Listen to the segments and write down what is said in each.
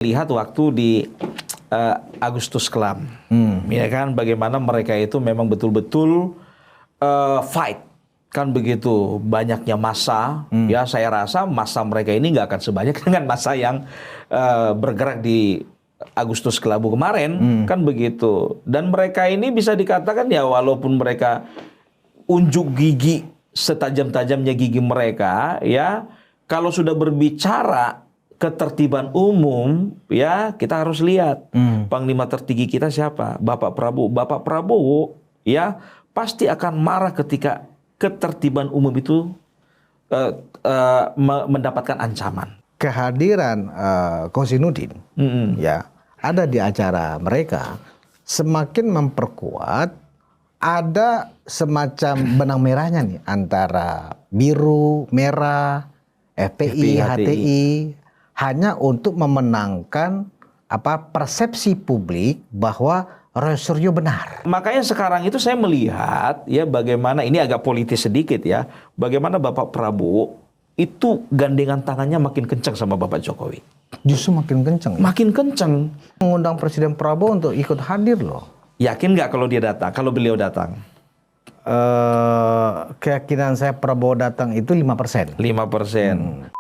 Lihat waktu di Agustus Kelam, ya kan, bagaimana mereka itu memang betul-betul fight, kan begitu banyaknya massa. Ya, saya rasa massa mereka ini nggak akan sebanyak dengan massa yang bergerak di Agustus Kelabu kemarin, kan begitu. Dan mereka ini bisa dikatakan ya, walaupun mereka unjuk gigi setajam-tajamnya gigi mereka, ya, kalau sudah berbicara ketertiban umum, ya, kita harus lihat panglima tertinggi kita siapa, Bapak Prabowo. Bapak Prabowo, ya, pasti akan marah ketika ketertiban umum itu mendapatkan ancaman. Kehadiran Kozinudin, ya, ada di acara mereka semakin memperkuat ada semacam benang merahnya nih antara biru, merah, FPI, HTI. Hanya untuk memenangkan persepsi publik bahwa Roy Suryo benar. Makanya sekarang itu saya melihat ya bagaimana, ini agak politis sedikit ya, bagaimana Bapak Prabowo itu gandengan tangannya makin kencang sama Bapak Jokowi. Justru makin kencang. Ya? Makin kencang. Mengundang Presiden Prabowo untuk ikut hadir loh. Yakin nggak kalau dia datang, kalau beliau datang? Keyakinan saya Prabowo datang itu 5%. 5%.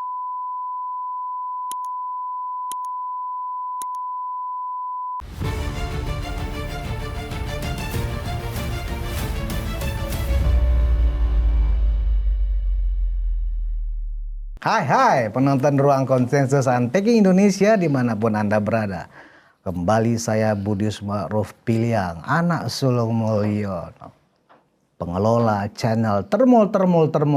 Hai penonton Ruang Konsensus Unpacking Indonesia dimanapun Anda berada. Kembali saya Budius Ma'ruf Piliang, anak Sulung Mulyono, pengelola channel Termul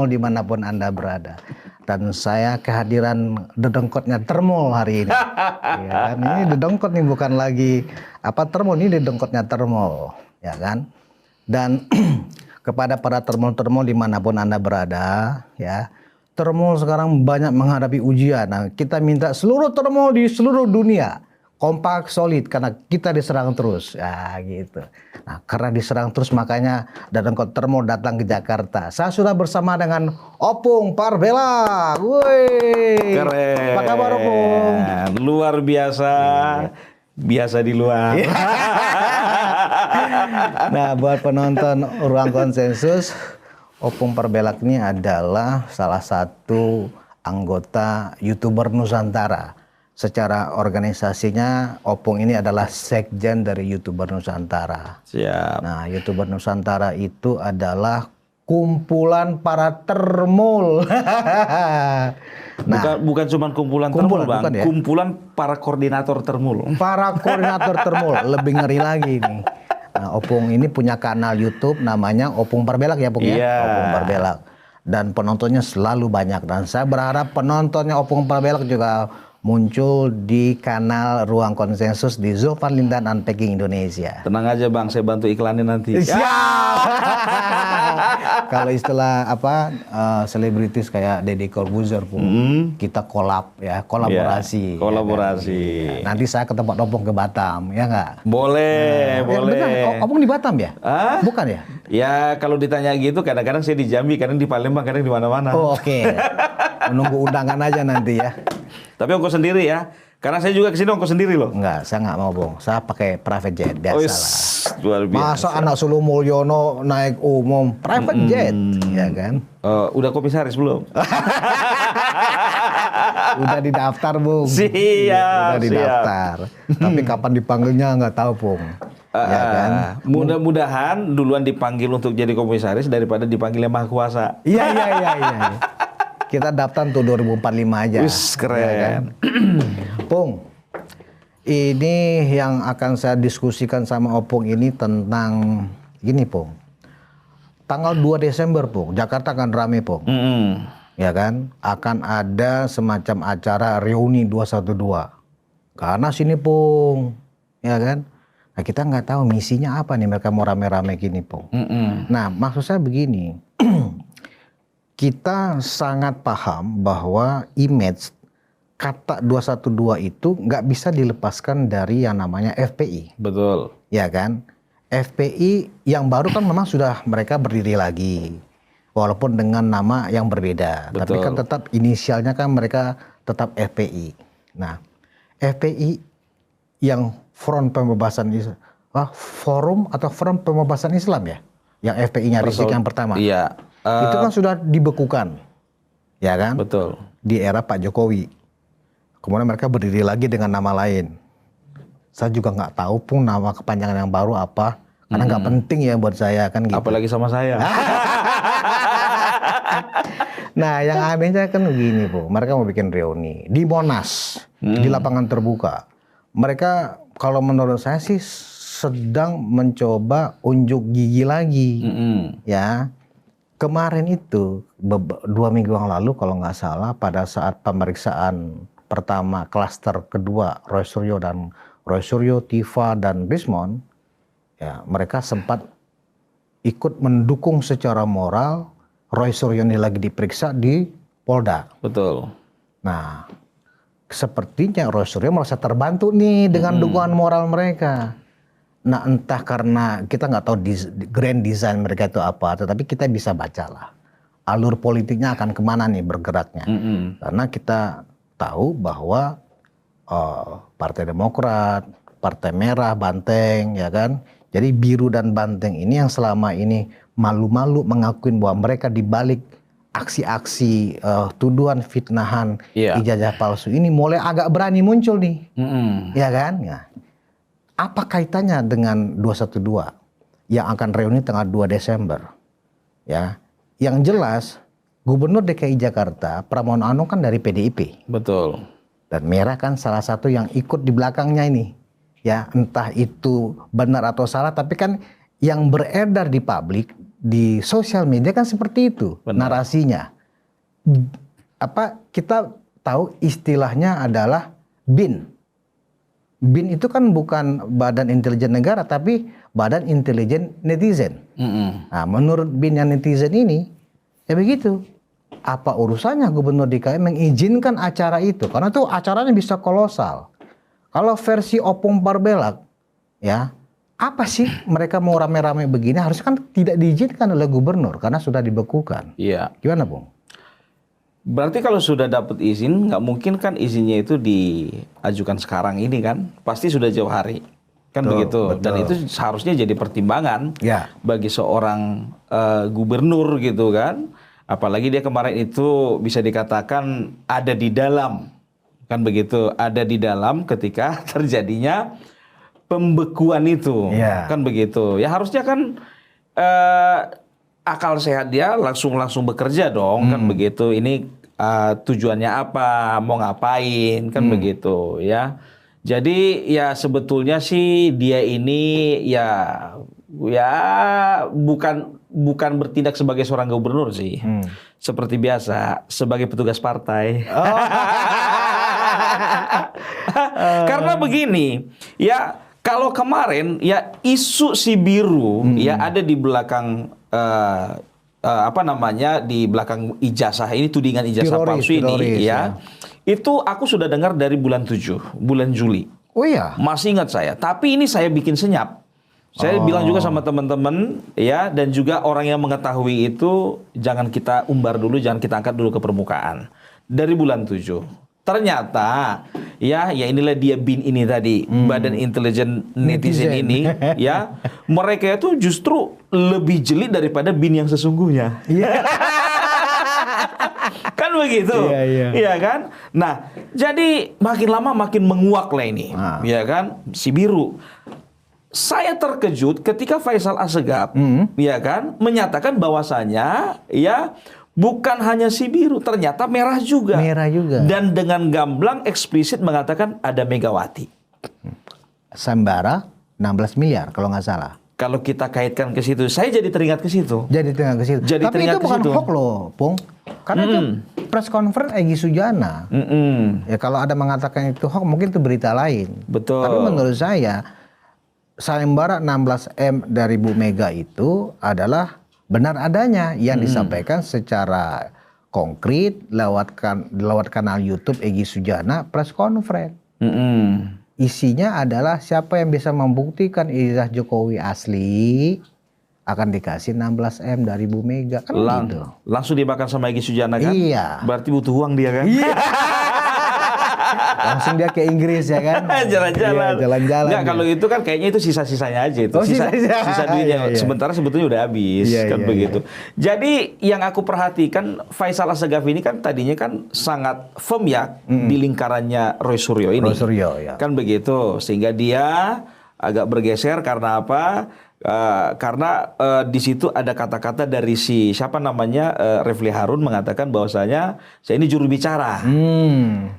dimanapun Anda berada. Dan saya kehadiran dedengkotnya Termul hari ini. Ya kan? Ini dedengkot nih, bukan lagi Termul, ini dedengkotnya Termul, ya kan? Dan kepada para Termul dimanapun Anda berada, ya. Termul sekarang banyak menghadapi ujian. Nah, kita minta seluruh termul di seluruh dunia kompak, solid, karena kita diserang terus. Ya, gitu. Nah, karena diserang terus makanya Dedengkot Termul datang ke Jakarta. Saya sudah bersama dengan Opung Parbela. Woi. Keren. Apa kabar Opung? Luar biasa. Biasa di luar. Nah, buat penonton Ruang Konsensus, Opung Parbelak ini adalah salah satu anggota YouTuber Nusantara. Secara organisasinya, Opung ini adalah sekjen dari YouTuber Nusantara. Siap. Nah, YouTuber Nusantara itu adalah kumpulan para termul. Nah, bukan cuma kumpulan termul, Bang. Ya? Kumpulan para koordinator termul. Para koordinator termul, lebih ngeri lagi nih. Nah, Opung ini punya kanal YouTube namanya Opung Parbelak ya, Opung ya? Opung Parbelak. Dan penontonnya selalu banyak. Dan saya berharap penontonnya Opung Parbelak juga muncul di kanal Ruang Konsensus di Zulfan Lindan Unpacking Indonesia. Tenang aja Bang, saya bantu iklanin nanti. Siap! Kalau istilah selebritis kayak Deddy Corbuzier pun, kita kolaborasi. Kolaborasi. Ya. Nanti saya ke tempat Opung ke Batam, ya nggak? Boleh, boleh. Benar, Opung di Batam ya? Bukan ya? Ya kalau ditanya gitu, kadang-kadang saya di Jambi, kadang di Palembang, kadang di mana-mana. Oh, oke. Menunggu undangan aja nanti ya. Tapi ongkos sendiri ya. Karena saya juga kesini ongkos sendiri loh. Enggak, saya nggak mau, Bung. Saya pakai private jet biasa lah. Luar biasa. Masa anak Sulung Mulyono naik umum private jet, ya kan? Udah komisaris belum? Udah didaftar, Bung. Siap. Udah didaftar. Tapi kapan dipanggilnya nggak tahu, Bung. Ya kan? Mudah-mudahan duluan dipanggil untuk jadi komisaris daripada dipanggil yang maha kuasa. Iya. Kita daftar untuk 2045 aja. Wis, keren. Ya kan? Pung, ini yang akan saya diskusikan sama Opung ini tentang gini, Pung. Tanggal 2 Desember, Pung, Jakarta akan rame, Pung. Ya kan? Akan ada semacam acara reuni 212. Karena sini, Pung. Ya kan? Nah, kita nggak tahu misinya apa nih mereka mau rame-rame gini, Pung. Nah, maksud saya begini. Kita sangat paham bahwa image kata 212 itu nggak bisa dilepaskan dari yang namanya FPI. Betul. Ya kan? FPI yang baru kan memang sudah mereka berdiri lagi. Walaupun dengan nama yang berbeda. Betul. Tapi kan tetap inisialnya kan mereka tetap FPI. Nah, FPI yang Front Pembebasan Islam, Forum atau Front Pembebasan Islam ya, yang FPI-nya Rizik yang pertama. Iya. Itu kan sudah dibekukan, ya kan? Betul. Di era Pak Jokowi. Kemudian mereka berdiri lagi dengan nama lain. Saya juga nggak tahu pun nama kepanjangan yang baru apa, karena nggak penting ya buat saya kan gitu. Apalagi sama saya. Nah, yang anehnya kan begini, Bu. Mereka mau bikin reuni di Monas, di lapangan terbuka. Mereka kalau menurut saya sih sedang mencoba unjuk gigi lagi, ya. Kemarin itu 2 minggu yang lalu kalau nggak salah pada saat pemeriksaan pertama klaster kedua Roy Suryo, Tifa dan Rismon, ya mereka sempat ikut mendukung secara moral Roy Suryo ini lagi diperiksa di Polda. Betul. Nah, sepertinya Roy Suryo merasa terbantu nih dengan dukungan moral mereka. Nah, entah karena kita nggak tahu grand design mereka itu apa, tetapi kita bisa bacalah alur politiknya akan kemana nih bergeraknya. Karena kita tahu bahwa Partai Demokrat, Partai Merah, Banteng, ya kan. Jadi biru dan Banteng ini yang selama ini malu-malu mengakuin bahwa mereka dibalik aksi-aksi tuduhan fitnahan ijazah palsu ini mulai agak berani muncul nih, ya kan? Ya. Apa kaitannya dengan 212 yang akan reuni tanggal 2 Desember? Ya, yang jelas Gubernur DKI Jakarta Pramono Anung kan dari PDIP. Betul. Dan Merah kan salah satu yang ikut di belakangnya ini. Ya, entah itu benar atau salah, tapi kan yang beredar di publik, di sosial media kan seperti itu narasinya. Apa kita tahu istilahnya adalah BIN. BIN itu kan bukan Badan Intelijen Negara, tapi Badan Intelijen Netizen. Nah, menurut BIN yang netizen ini, ya begitu. Apa urusannya Gubernur DKI mengizinkan acara itu? Karena itu acaranya bisa kolosal. Kalau versi Opung Parbelak, ya apa sih mereka mau rame-rame begini? Harusnya kan tidak diizinkan oleh Gubernur karena sudah dibekukan. Iya. Gimana, Bung? Berarti kalau sudah dapat izin, nggak mungkin kan izinnya itu diajukan sekarang ini kan? Pasti sudah jauh hari. Kan begitu. Betul. Dan itu seharusnya jadi pertimbangan Ya. bagi seorang gubernur gitu kan. Apalagi dia kemarin itu bisa dikatakan ada di dalam. Kan begitu. Ada di dalam ketika terjadinya pembekuan itu. Ya. Kan begitu. Ya harusnya kan akal sehat dia langsung bekerja dong. Kan begitu. Ini tujuannya apa, mau ngapain, kan begitu ya. Jadi ya sebetulnya sih dia ini ya bukan bertindak sebagai seorang gubernur sih. Seperti biasa sebagai petugas partai. Karena begini, ya kalau kemarin ya isu si biru ya ada di belakang di belakang ijazah ini, tudingan ijazah palsu ini ya. Itu aku sudah dengar dari bulan Juli. Oh iya. Masih ingat saya. Tapi ini saya bikin senyap. Saya bilang juga sama teman-teman ya, dan juga orang yang mengetahui itu jangan kita umbar dulu, jangan kita angkat dulu ke permukaan. Dari bulan 7. Ternyata ya inilah dia BIN ini tadi, Badan Intelijen Netizen ini ya, mereka itu justru lebih jeli daripada BIN yang sesungguhnya. Kan begitu. Iya kan? Nah, jadi makin lama makin menguak lah ini. Ya kan? Si biru. Saya terkejut ketika Faisal Assegaf ya kan menyatakan bahwasanya ya bukan hanya si biru, ternyata merah juga. Merah juga. Dan dengan gamblang eksplisit mengatakan ada Megawati. Sembara 16 miliar kalau nggak salah. Kalau kita kaitkan ke situ, saya jadi teringat ke situ. Jadi teringat ke situ. Tapi itu bukan hoax loh, Pung. Karena itu press conference Egy Sujana. Ya kalau ada mengatakan itu hoax, mungkin itu berita lain. Betul. Tapi menurut saya, sayembara 16M dari Bu Mega itu adalah benar adanya yang disampaikan secara konkret lewat kanal YouTube Egy Sujana press conference. Isinya adalah siapa yang bisa membuktikan ijazah Jokowi asli akan dikasih 16M dari Bu Mega kan gitu. Langsung dimakan sama Egy Sujana kan? Iya. Berarti butuh uang dia kan? Langsung dia ke Inggris ya kan? Jalan-jalan. Iya, jalan-jalan. Enggak, kalau itu kan kayaknya itu sisa-sisanya aja itu. Oh, sisa duitnya. Iya. Sementara sebetulnya udah habis kan begitu. Jadi yang aku perhatikan Faisal Assegaf ini kan tadinya kan sangat firm ya di lingkarannya Roy Suryo ini. Roy Suryo ya. Kan begitu. Sehingga dia agak bergeser karena apa? Karena di situ ada kata-kata dari siapa namanya Refli Harun mengatakan bahwasanya saya ini juru bicara.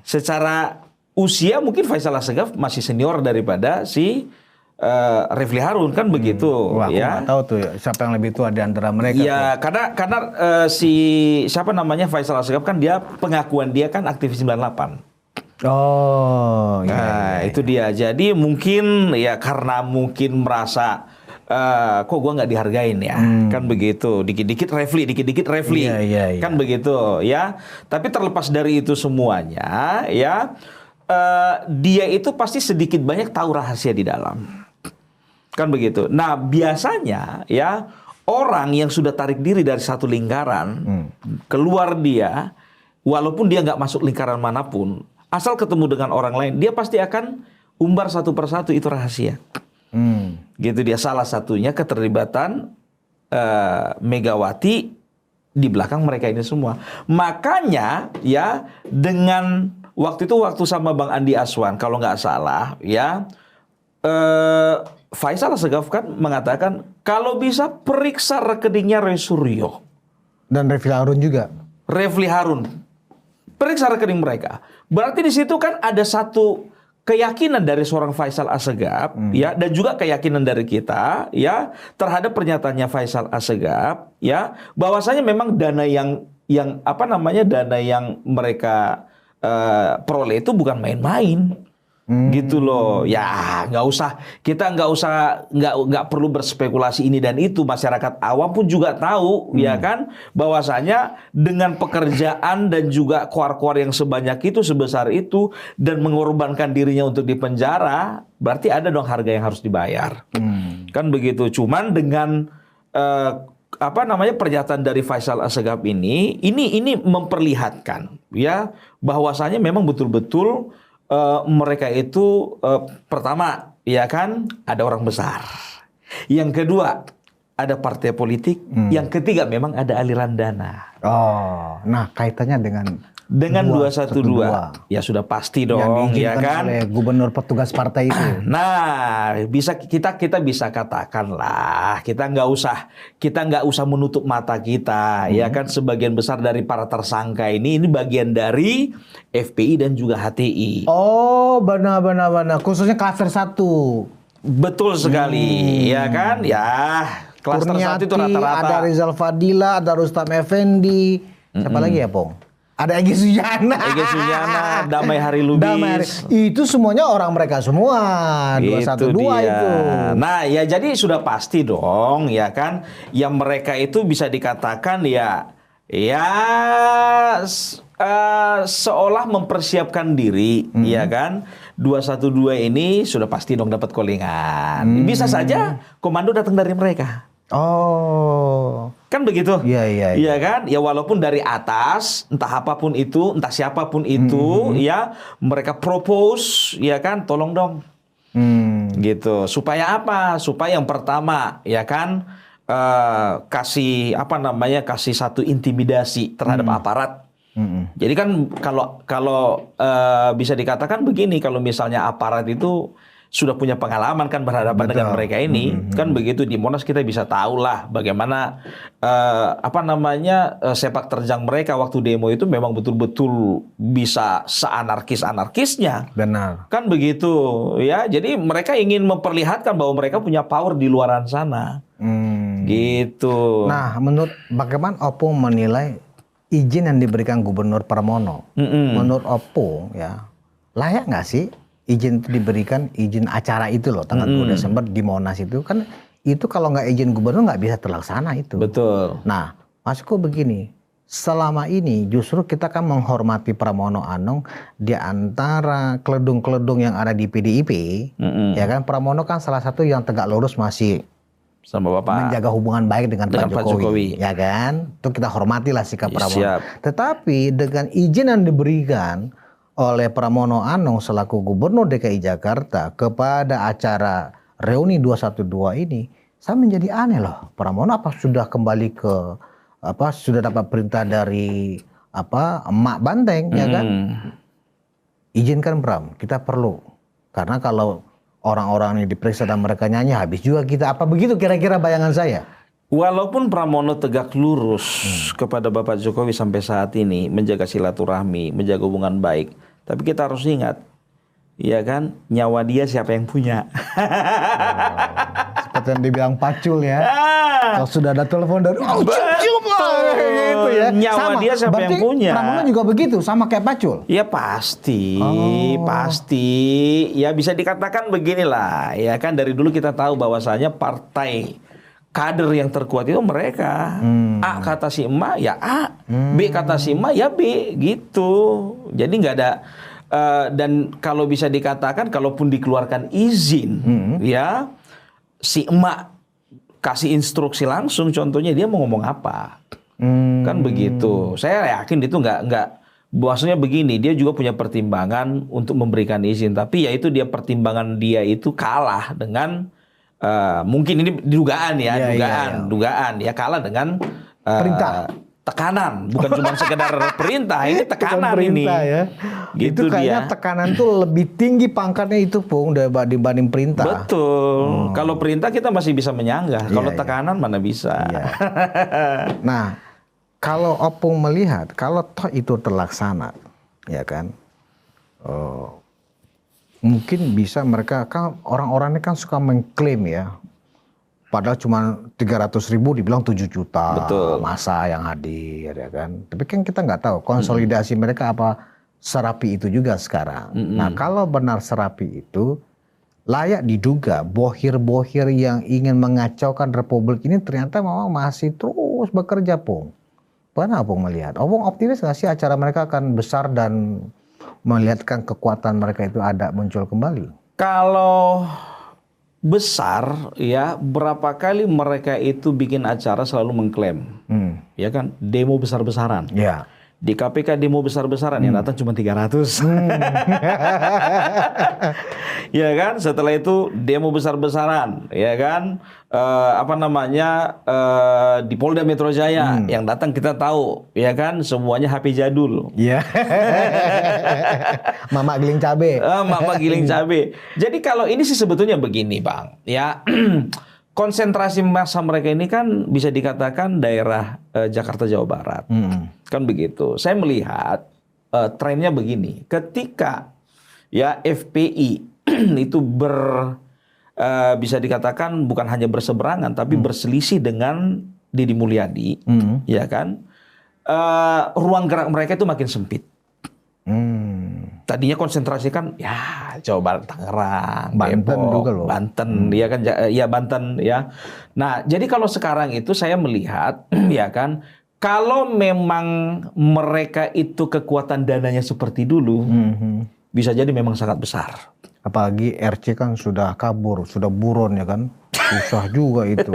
Secara usia mungkin Faisal Assegaf masih senior daripada si Refli Harun kan begitu. Wah, aku nggak tahu tuh siapa yang lebih tua di antara mereka. Iya, karena si siapa namanya Faisal Assegaf kan dia pengakuan dia kan aktivis 98. Oh, Nah, itu dia. Jadi mungkin ya karena mungkin merasa kok gua nggak dihargain ya, kan begitu. Dikit-dikit Refli, Iya. kan begitu ya. Tapi terlepas dari itu semuanya, ya dia itu pasti sedikit banyak tahu rahasia di dalam, kan begitu. Nah biasanya ya orang yang sudah tarik diri dari satu lingkaran keluar dia, walaupun dia nggak masuk lingkaran manapun, asal ketemu dengan orang lain, dia pasti akan umbar satu persatu itu rahasia. Gitu dia, salah satunya keterlibatan Megawati di belakang mereka ini semua. Makanya ya dengan waktu sama Bang Andi Aswan kalau nggak salah ya, Faisal Assegaf kan mengatakan kalau bisa periksa rekeningnya Roy Suryo dan Refli Harun juga. Refli Harun periksa rekening mereka. Berarti di situ kan ada satu keyakinan dari seorang Faisal Assegaf ya, dan juga keyakinan dari kita ya terhadap pernyataannya Faisal Assegaf ya, bahwasanya memang dana yang apa namanya dana yang mereka peroleh itu bukan main-main. Gitu loh. Ya, kita nggak perlu berspekulasi ini dan itu. Masyarakat awam pun juga tahu ya kan bahwasanya dengan pekerjaan dan juga koar-koar yang sebanyak itu, sebesar itu, dan mengorbankan dirinya untuk dipenjara, berarti ada dong harga yang harus dibayar. Kan begitu. Cuman dengan apa namanya pernyataan dari Faisal Assegaf ini memperlihatkan ya bahwasanya memang betul-betul mereka itu pertama ya kan ada orang besar, yang kedua ada partai politik, yang ketiga memang ada aliran dana. Oh, nah kaitannya dengan 212 ya sudah pasti dong yang ya diizinkan kan oleh gubernur petugas partai itu. Nah kita bisa katakan lah, kita nggak usah menutup mata kita ya kan, sebagian besar dari para tersangka ini bagian dari FPI dan juga HTI. Oh, benar, khususnya klaster 1. Betul sekali ya kan, ya klaster 1 itu rata-rata ada Rizal Fadila, ada Rustam Effendi, siapa lagi ya Pong? Ada Egy Sujana, Damai Hari Lubis. Itu semuanya orang mereka semua. 212 itu. Nah, ya jadi sudah pasti dong, ya kan? Yang mereka itu bisa dikatakan seolah mempersiapkan diri, ya kan? 212 ini sudah pasti dong dapat callingan. Bisa saja komando datang dari mereka. Oh, kan begitu? Iya. Iya kan? Ya walaupun dari atas, entah apapun itu, entah siapapun itu, ya mereka propose, ya kan? Tolong dong, gitu. Supaya apa? Supaya yang pertama, ya kan? Kasih satu intimidasi terhadap aparat. Jadi kan kalau bisa dikatakan begini, kalau misalnya aparat itu sudah punya pengalaman kan berhadapan dengan mereka ini, kan begitu. Di Monas kita bisa tahu lah bagaimana sepak terjang mereka waktu demo itu memang betul-betul bisa seanarkis-anarkisnya. benar. Kan begitu ya. Jadi mereka ingin memperlihatkan bahwa mereka punya power di luaran sana. Gitu. Nah, menurut bagaimana Opung menilai izin yang diberikan Gubernur Pramono? Menurut Opung ya, layak nggak sih izin itu diberikan, izin acara itu loh tanggal 2 Desember di Monas itu kan, itu kalau nggak izin gubernur nggak bisa terlaksana itu. Betul. Nah, maksudku begini, selama ini justru kita kan menghormati Pramono Anung di antara keledung-keledung yang ada di PDIP, ya kan. Pramono kan salah satu yang tegak lurus masih sama Bapak menjaga hubungan baik dengan Pak Jokowi, ya kan. Itu kita hormatilah sikap Pramono. Siap. Tetapi dengan izin yang diberikan, oleh Pramono Anung selaku Gubernur DKI Jakarta kepada acara reuni 212 ini, saya menjadi aneh loh. Pramono apa sudah kembali ke sudah dapat perintah dari Emak Banteng ya kan? Izinkan Bram, kita perlu. Karena kalau orang-orang ini diperiksa dan mereka nyanyi habis juga kita. Apa begitu kira-kira bayangan saya? Walaupun Pramono tegak lurus kepada Bapak Jokowi sampai saat ini menjaga silaturahmi, menjaga hubungan baik, tapi kita harus ingat, ya kan, nyawa dia siapa yang punya? Seperti yang dibilang Pacul ya. Kalau sudah ada telepon dari cium gitu ya. Nyawa sama. dia siapa yang punya? Pramono juga begitu, sama kayak Pacul. Ya pasti, pasti. Ya bisa dikatakan beginilah, ya kan, dari dulu kita tahu bahwasanya partai kader yang terkuat itu mereka. A kata si emak ya A, B kata si emak ya B, gitu. Jadi nggak ada dan kalau bisa dikatakan kalaupun dikeluarkan izin, ya si emak kasih instruksi langsung, contohnya dia mau ngomong apa, kan begitu. Saya yakin itu nggak. Bahwasanya begini, dia juga punya pertimbangan untuk memberikan izin, tapi ya itu dia pertimbangan dia itu kalah dengan mungkin ini dugaan ya, dugaan ya kalah dengan perintah, tekanan, bukan cuma sekedar perintah, ini tekanan ini. Ya. Gitu itu kayaknya tekanan tuh lebih tinggi pangkatnya itu Pung dibanding perintah. Betul. Kalau perintah kita masih bisa menyanggah, kalau tekanan mana bisa. Nah, kalau Opung melihat kalau toh itu terlaksana, ya kan? Mungkin bisa mereka kan orang-orang ini kan suka mengklaim ya. Padahal cuma 300.000 dibilang 7 juta. Betul. Masa yang hadir ya kan. Tapi kan kita nggak tahu konsolidasi mereka apa serapi itu juga sekarang. Nah kalau benar serapi itu layak diduga bohir-bohir yang ingin mengacaukan Republik ini ternyata memang masih terus bekerja Pung. Bagaimana Opung melihat? Opung optimis nggak sih acara mereka akan besar dan melihatkan kekuatan mereka itu ada muncul kembali? Kalau besar ya, berapa kali mereka itu bikin acara selalu mengklaim, ya kan, demo besar-besaran. Ya. Di KPK demo besar-besaran yang datang cuma 300. Ya kan, setelah itu demo besar-besaran, ya kan, di Polda Metro Jaya yang datang kita tahu, ya kan, semuanya HP jadul. Iya. Mama giling cabe. Mama giling cabe. Jadi kalau ini sih sebetulnya begini Bang, ya. Konsentrasi massa mereka ini kan bisa dikatakan daerah Jakarta Jawa Barat, kan begitu. Saya melihat trennya begini, ketika ya FPI itu bisa dikatakan bukan hanya berseberangan, tapi berselisih dengan Deddy Mulyadi, ya kan, ruang gerak mereka itu makin sempit. Tadinya konsentrasi kan ya Jawa Barat, Tangerang, Banten Depok, juga loh. Banten, ya kan, ya Banten ya. Nah, jadi kalau sekarang itu saya melihat ya kan, kalau memang mereka itu kekuatan dananya seperti dulu, bisa jadi memang sangat besar. Apalagi RC kan sudah kabur, sudah buron ya kan. Susah juga itu.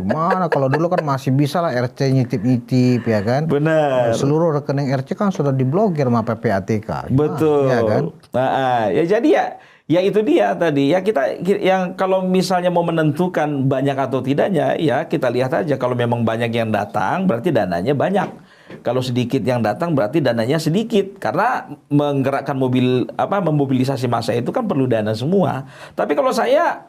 Gimana kalau dulu kan masih bisa lah RC nyitip-nyitip ya kan. Benar. Seluruh rekening RC kan sudah diblokir sama PPATK. Betul. Ya kan? Ya jadi ya itu dia tadi. Ya kita yang kalau misalnya mau menentukan banyak atau tidaknya, ya kita lihat aja, kalau memang banyak yang datang berarti dananya banyak. Kalau sedikit yang datang berarti dananya sedikit, karena menggerakkan memobilisasi massa itu kan perlu dana semua. Tapi kalau saya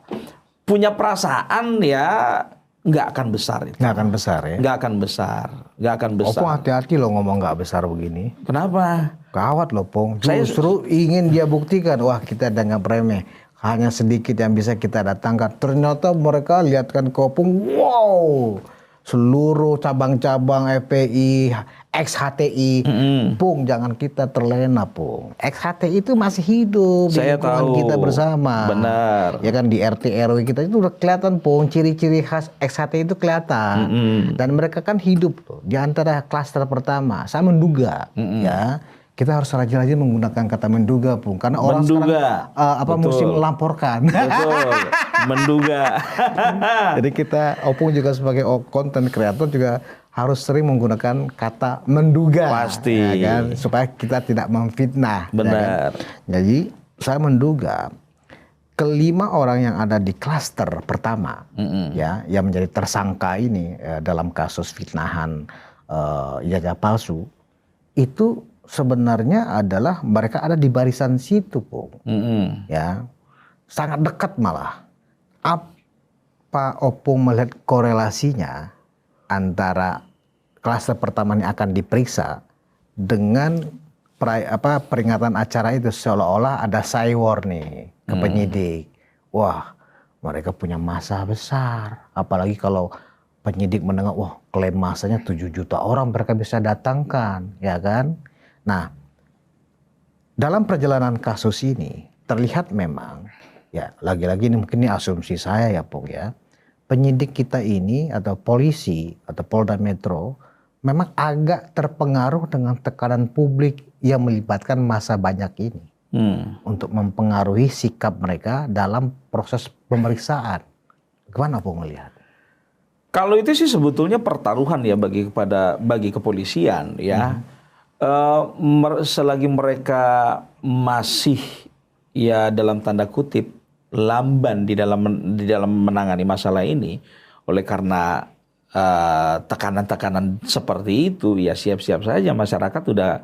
punya perasaan ya nggak akan besar itu. Nggak akan besar ya? Nggak akan besar. Nggak akan besar. Opung hati-hati loh ngomong nggak besar begini. Kenapa? Gawat loh Pung. Justru ingin dia buktikan, wah kita dianggap remeh. Hanya sedikit yang bisa kita datangkan. Ternyata mereka lihatkan ke Opung, wow. Seluruh cabang-cabang FPI, ex-HTI, Pung jangan kita terlena Pung. Ex-HTI itu masih hidup di lingkungan kita bersama. Benar. Ya kan di RT RW kita itu udah kelihatan Pung, ciri-ciri khas ex-HTI itu kelihatan. Dan mereka kan hidup tuh di antara klaster pertama. Saya menduga ya. Kita harus rajin-rajin menggunakan kata menduga Pung, karena orang sekarang musim melaporkan. Betul. Menduga. Jadi kita Opung juga sebagai konten kreator juga harus sering menggunakan kata menduga, Pasti. ya kan, supaya kita tidak memfitnah. Benar. Ya kan? Jadi saya menduga kelima orang yang ada di klaster pertama, ya, yang menjadi tersangka ini dalam kasus fitnahan ijazah palsu, itu sebenarnya adalah mereka ada di barisan situ, Pung. Ya, sangat dekat malah. Apa Opung melihat korelasinya antara klaster pertama yang akan diperiksa dengan peringatan acara itu, seolah-olah ada cywar nih ke penyidik. Wah, mereka punya massa besar. Apalagi kalau penyidik mendengar, wah, klaim massanya 7 juta orang mereka bisa datangkan, ya kan? Nah, dalam perjalanan kasus ini terlihat memang, ya, lagi-lagi ini mungkin ini asumsi saya ya, Pung, ya. Penyidik kita ini atau polisi atau Polda Metro memang agak terpengaruh dengan tekanan publik yang melibatkan massa banyak ini untuk mempengaruhi sikap mereka dalam proses pemeriksaan. Gimana Pung melihat? Kalau itu sih sebetulnya pertaruhan ya bagi kepolisian ya. Selagi mereka masih ya dalam tanda kutip lamban di dalam menangani masalah ini, oleh karena tekanan-tekanan seperti itu, ya siap-siap saja masyarakat udah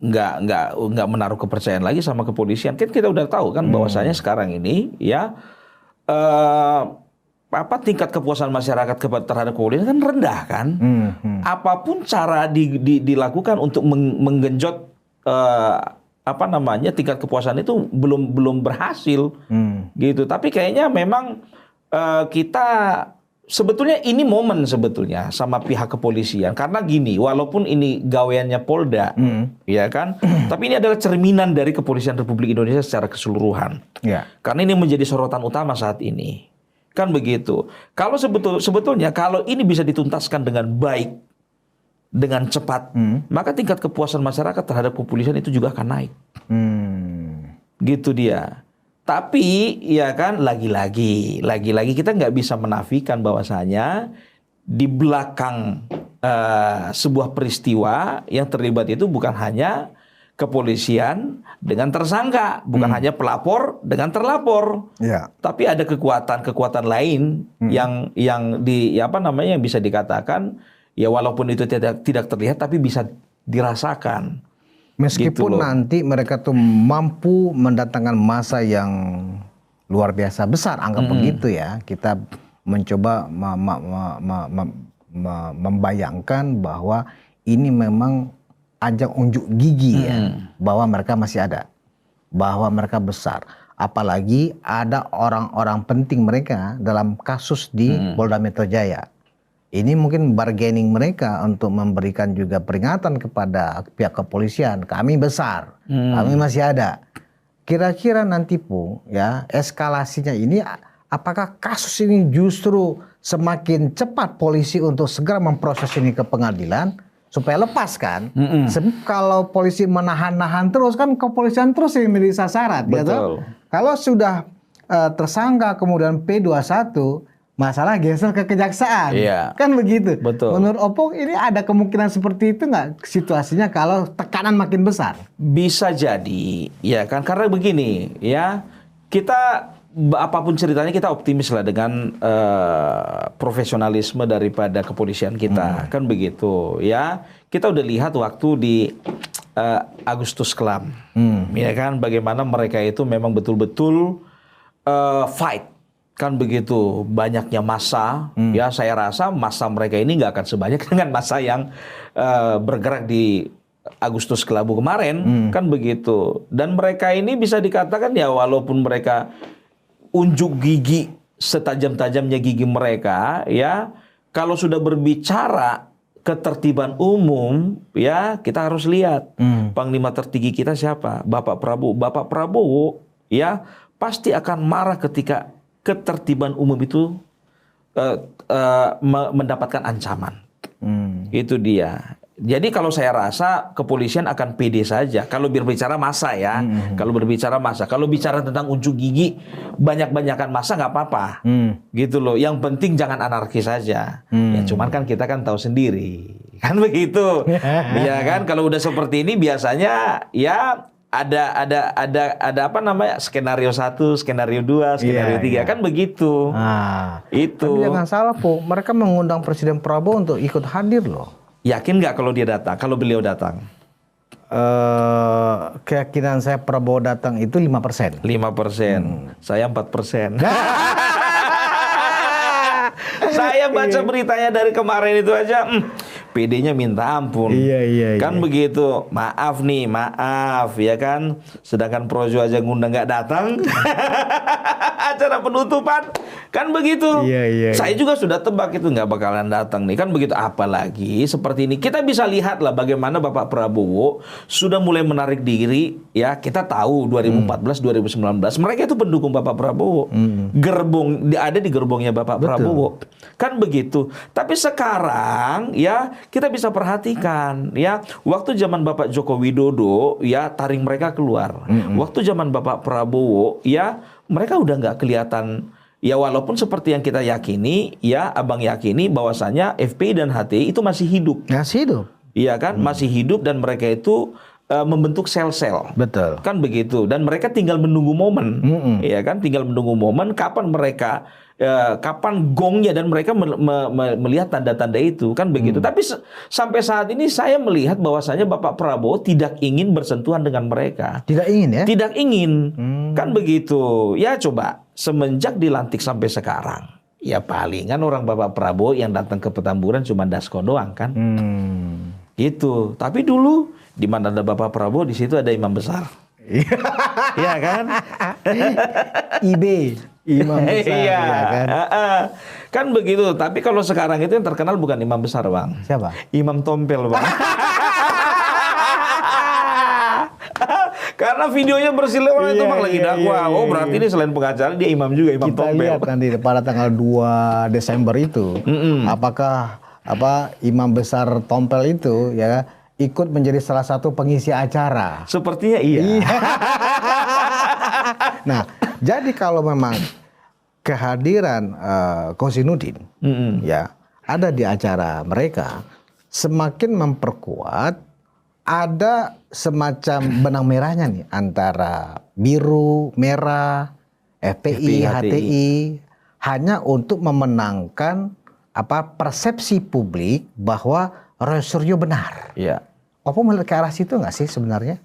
nggak menaruh kepercayaan lagi sama kepolisian. Kan kita udah tahu kan bahwasanya sekarang ini ya tingkat kepuasan masyarakat terhadap kepolisian kan rendah kan. Apapun cara dilakukan untuk menggenjot tingkat kepuasan itu belum berhasil gitu. Tapi kayaknya memang kita sebetulnya ini momen sebetulnya sama pihak kepolisian, karena gini, walaupun ini gaweannya Polda, ya kan, tapi ini adalah cerminan dari kepolisian Republik Indonesia secara keseluruhan. Karena ini menjadi sorotan utama saat ini, kan begitu. Kalau sebetulnya kalau ini bisa dituntaskan dengan baik, dengan cepat, maka tingkat kepuasan masyarakat terhadap kepolisian itu juga akan naik. Gitu dia. Tapi ya kan lagi-lagi kita nggak bisa menafikan bahwasanya di belakang sebuah peristiwa yang terlibat itu bukan hanya kepolisian dengan tersangka, bukan hanya pelapor dengan terlapor, tapi ada kekuatan lain yang bisa dikatakan ya walaupun itu tidak terlihat tapi bisa dirasakan. Meskipun gitu nanti mereka tuh mampu mendatangkan massa yang luar biasa besar, anggap begitu ya. Kita mencoba membayangkan bahwa ini memang ajang unjuk gigi ya, bahwa mereka masih ada, bahwa mereka besar. Apalagi ada orang-orang penting mereka dalam kasus di Polda Metro Jaya. Ini mungkin bargaining mereka untuk memberikan juga peringatan kepada pihak kepolisian. Kami besar, kami masih ada. Kira-kira nanti Pung, ya eskalasinya ini, apakah kasus ini justru semakin cepat polisi untuk segera memproses ini ke pengadilan supaya lepas kan? Sebab kalau polisi menahan-nahan terus kan kepolisian terus yang menjadi sasaran. Gitu? Kalau sudah tersangka kemudian P21, masalah geser ke kejaksaan, kan begitu. Menurut Opung ini ada kemungkinan seperti itu nggak situasinya kalau tekanan makin besar? Bisa jadi, ya kan, karena begini, ya kita apapun ceritanya kita optimis lah dengan profesionalisme daripada kepolisian kita, kan begitu, ya. Kita udah lihat waktu di Agustus Kelam, ya kan, bagaimana mereka itu memang betul-betul fight. Kan begitu banyaknya massa, ya saya rasa massa mereka ini nggak akan sebanyak dengan massa yang bergerak di Agustus Kelabu kemarin, kan begitu. Dan mereka ini bisa dikatakan ya walaupun mereka unjuk gigi setajam-tajamnya gigi mereka, ya kalau sudah berbicara ketertiban umum, ya kita harus lihat Panglima tertinggi kita siapa, Bapak Prabowo. Bapak Prabowo, ya pasti akan marah ketika ketertiban umum itu mendapatkan ancaman. Itu dia. Jadi kalau saya rasa kepolisian akan pede saja kalau berbicara massa ya. Kalau berbicara massa, kalau bicara tentang unjuk gigi banyak-banyakan massa nggak apa-apa. Gitu loh. Yang penting jangan anarkis saja. Ya cuman kan kita kan tahu sendiri. Kan begitu. Ya kan kalau udah seperti ini biasanya ya ada apa namanya? Skenario 1, skenario 2, skenario 3 kan begitu. Itu. Tapi jangan salah, Po. Mereka mengundang Presiden Prabowo untuk ikut hadir loh. Yakin nggak kalau dia datang? Kalau beliau datang? Keyakinan saya Prabowo datang itu 5%. 5%. Saya 4%. Saya baca beritanya dari kemarin itu aja, PD-nya minta ampun. Iya. Kan begitu. Maaf nih, maaf ya kan. Sedangkan Projo aja ngundang nggak datang. Acara penutupan kan begitu. Iya. Saya juga sudah tebak itu nggak bakalan datang nih kan begitu. Apalagi seperti ini kita bisa lihat lah bagaimana Bapak Prabowo sudah mulai menarik diri ya. Kita tahu 2014 2019 mereka itu pendukung Bapak Prabowo. Ada di gerbongnya Bapak Prabowo. Kan begitu. Tapi sekarang ya kita bisa perhatikan ya waktu zaman Bapak Joko Widodo ya taring mereka keluar. Waktu zaman Bapak Prabowo ya mereka udah nggak kelihatan. Ya walaupun seperti yang kita yakini, ya abang yakini bahwasanya FPI dan HTI itu masih hidup. Masih hidup. Iya kan, masih hidup dan mereka itu membentuk sel-sel. Betul. Kan begitu. Dan mereka tinggal menunggu momen. Iya kan, tinggal menunggu momen kapan mereka kapan gongnya dan mereka melihat tanda-tanda itu kan begitu. Tapi sampai saat ini saya melihat bahwasanya Bapak Prabowo tidak ingin bersentuhan dengan mereka. Tidak ingin ya? Tidak ingin. Kan begitu. Ya coba semenjak dilantik sampai sekarang. Ya palingan orang Bapak Prabowo yang datang ke Petamburan cuma dasko doang kan. Gitu. Tapi dulu di mana ada Bapak Prabowo di situ ada imam besar. Iya kan? IB, imam besar. Iya kan? Kan begitu. Tapi kalau sekarang itu yang terkenal bukan imam besar bang. Siapa? Imam tompel bang. Karena videonya berseliweran itu bang lagi dakwah. Oh berarti ini selain pengacara dia imam juga, imam Kita tompel. lihat nanti pada tanggal 2 Desember itu, apakah imam besar tompel itu ya ikut menjadi salah satu pengisi acara. Sepertinya iya. Nah, jadi kalau memang kehadiran Kozinudin ya ada di acara mereka, semakin memperkuat ada semacam benang merahnya nih antara biru, merah, FPI, HTI hanya untuk memenangkan persepsi publik bahwa Roy Suryo benar. Iya. Oppo melihat ke arah situ nggak sih sebenarnya?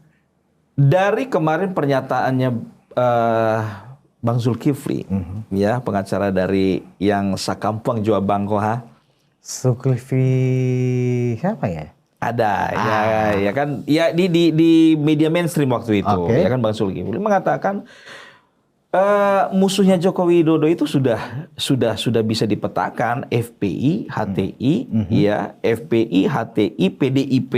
Dari kemarin pernyataannya Bang Zulkifli, ya pengacara dari yang Sakampang Jawa Bangkoha. Zulkifli siapa ya? Ada, ya kan, ya di media mainstream waktu itu, ya kan Bang Zulkifli mengatakan musuhnya Joko Widodo itu sudah bisa dipetakan FPI, HTI, ya FPI, HTI, PDIP,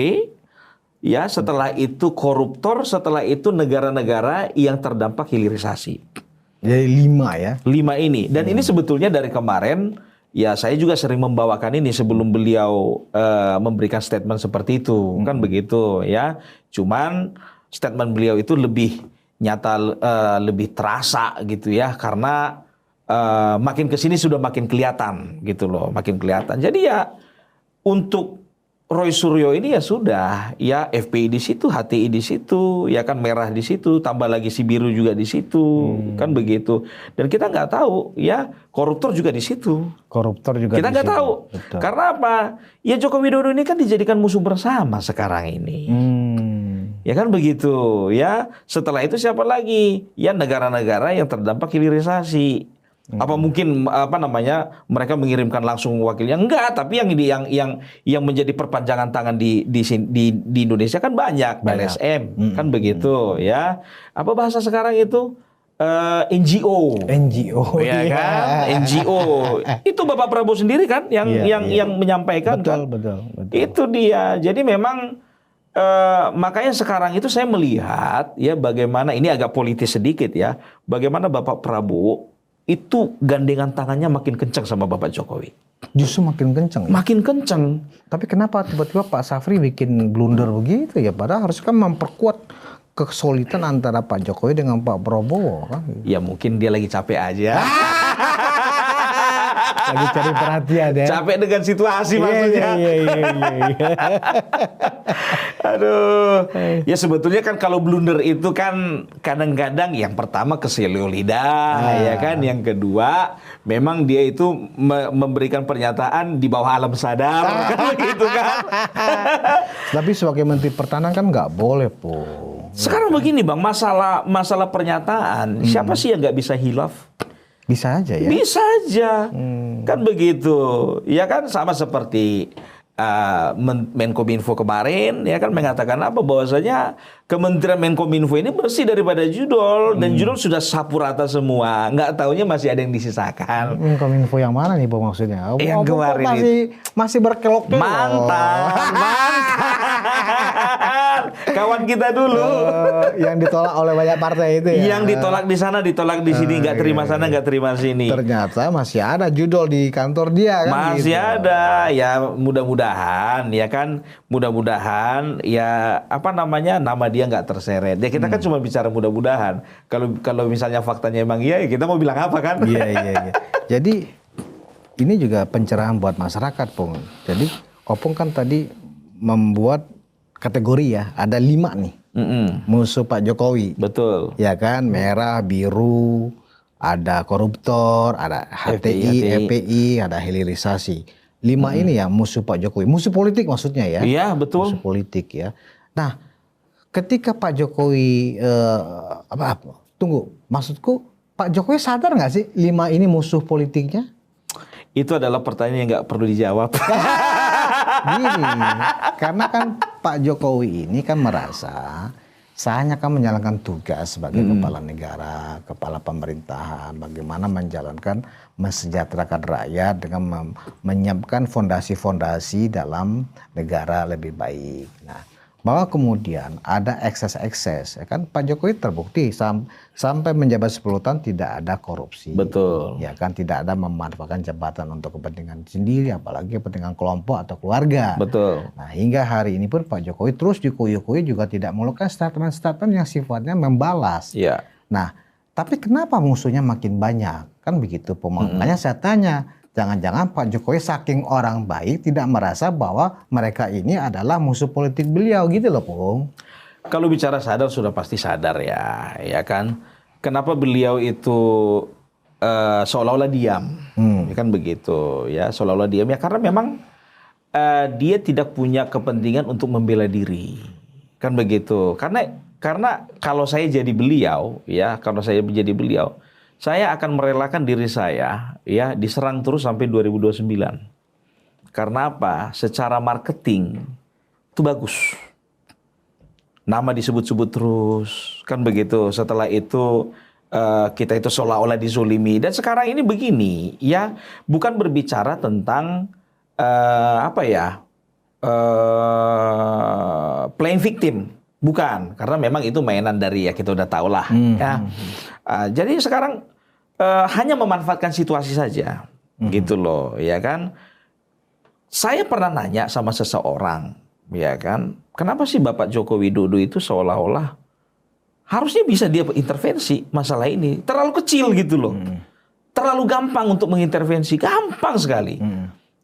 ya setelah itu koruptor, setelah itu negara-negara yang terdampak hilirisasi. Jadi 5 ya? 5 ini, dan ini sebetulnya dari kemarin. Ya saya juga sering membawakan ini sebelum beliau memberikan statement seperti itu kan begitu ya. Cuman statement beliau itu lebih nyata, lebih terasa gitu ya karena makin kesini sudah makin kelihatan gitu loh, makin kelihatan. Jadi ya untuk Roy Suryo ini ya sudah ya FPI di situ, HTI di situ, ya kan merah di situ, tambah lagi si biru juga di situ, kan begitu. Dan kita nggak tahu ya koruptor juga di situ. Koruptor juga kita nggak tahu. Betul. Karena apa? Ya Joko Widodo ini kan dijadikan musuh bersama sekarang ini. Ya kan begitu ya. Setelah itu siapa lagi? Ya negara-negara yang terdampak hilirisasi. Apa mungkin mereka mengirimkan langsung wakilnya? Enggak, tapi yang menjadi perpanjangan tangan di Indonesia kan banyak. LSM kan begitu ya. Apa bahasa sekarang itu? NGO ya kan, NGO itu Bapak Prabowo sendiri kan yang menyampaikan. Betul. Itu dia. Jadi memang makanya sekarang itu saya melihat ya bagaimana ini agak politis sedikit ya, bagaimana Bapak Prabowo itu gandengan tangannya makin kencang sama Bapak Jokowi. Justru makin kenceng. Makin kencang. Tapi kenapa tiba-tiba Pak Safri bikin blunder begitu ya? Padahal harus kan memperkuat kesulitan antara Pak Jokowi dengan Pak Prabowo kan. Ya mungkin dia lagi capek aja. Lagi cari perhatian ya. Capek dengan situasi maksudnya. Iya. Aduh. Ya sebetulnya kan kalau blunder itu kan kadang-kadang yang pertama keselio lidah, ya kan. Yang kedua, memang dia itu memberikan pernyataan di bawah alam sadar, kan gitu kan. Tapi sebagai Menteri Pertahanan kan nggak boleh, Po. Sekarang begini Bang, masalah pernyataan, siapa sih yang nggak bisa hilaf? Bisa aja ya. Bisa aja, kan begitu. Ya kan sama seperti Menkominfo kemarin, ya kan mengatakan apa bahwasanya Kementerian Menkominfo ini bersih daripada judul dan judul sudah sapu rata semua. Nggak taunya masih ada yang disisakan. Menkominfo yang mana nih, Po, maksudnya? Yang kemarin masih berkelok-kelok. mantan. Kawan kita dulu. Yang ditolak oleh banyak partai itu ya. Yang ditolak di sana, ditolak di sini, nggak terima sana, nggak terima sini. Ternyata masih ada judul di kantor dia kan. Masih gitu. ada, ya mudah-mudahan, ya kan, mudah-mudahan, ya apa namanya, nama dia nggak terseret. Ya kita kan cuma bicara mudah-mudahan. Kalau misalnya faktanya emang iya, ya kita mau bilang apa kan? Iya. Jadi ini juga pencerahan buat masyarakat, Pung. Jadi Opung kan tadi membuat kategori ya, ada 5 nih musuh Pak Jokowi. Betul. Ya kan, merah, biru, ada koruptor, ada HTI, FPI, ada hilirisasi. 5 ini ya musuh Pak Jokowi, musuh politik maksudnya ya. Iya, betul. Musuh politik ya. Nah, ketika Pak Jokowi tunggu, maksudku Pak Jokowi sadar nggak sih 5 ini musuh politiknya? Itu adalah pertanyaan yang nggak perlu dijawab. Gini, karena kan Pak Jokowi ini kan merasa saya hanya akan menjalankan tugas sebagai kepala negara, kepala pemerintahan, bagaimana menjalankan mesejahterakan rakyat dengan menyiapkan fondasi-fondasi dalam negara lebih baik. Nah, bahwa kemudian ada ekses-ekses, ya kan Pak Jokowi terbukti sampai menjabat 10 tahun tidak ada korupsi. Betul. Ya kan, tidak ada memanfaatkan jabatan untuk kepentingan sendiri, apalagi kepentingan kelompok atau keluarga. Betul. Nah, hingga hari ini pun Pak Jokowi terus dikuyuk-kuyuk juga tidak mengeluarkan statement-statement yang sifatnya membalas. Iya. Nah, tapi kenapa musuhnya makin banyak? Kan begitu, makanya saya tanya, jangan-jangan Pak Jokowi saking orang baik tidak merasa bahwa mereka ini adalah musuh politik beliau gitu loh, Pung. Kalau bicara sadar sudah pasti sadar ya kan. Kenapa beliau itu seolah-olah diam, ya kan begitu ya, seolah-olah diam ya karena memang dia tidak punya kepentingan untuk membela diri, kan begitu. Karena kalau saya jadi beliau, ya kalau saya menjadi beliau, saya akan merelakan diri saya ya diserang terus sampai 2029. Karena apa? Secara marketing itu bagus. Nama disebut-sebut terus, kan begitu. Setelah itu kita itu seolah-olah dizolimi. Dan sekarang ini begini, ya bukan berbicara tentang playing victim, bukan. Karena memang itu mainan dari ya kita udah tahu lah. Ya. Jadi sekarang hanya memanfaatkan situasi saja, gitu loh, ya kan. Saya pernah nanya sama seseorang, ya kan, kenapa sih Bapak Joko Widodo itu seolah-olah harusnya bisa dia intervensi masalah ini, terlalu kecil gitu loh, terlalu gampang untuk mengintervensi, gampang sekali,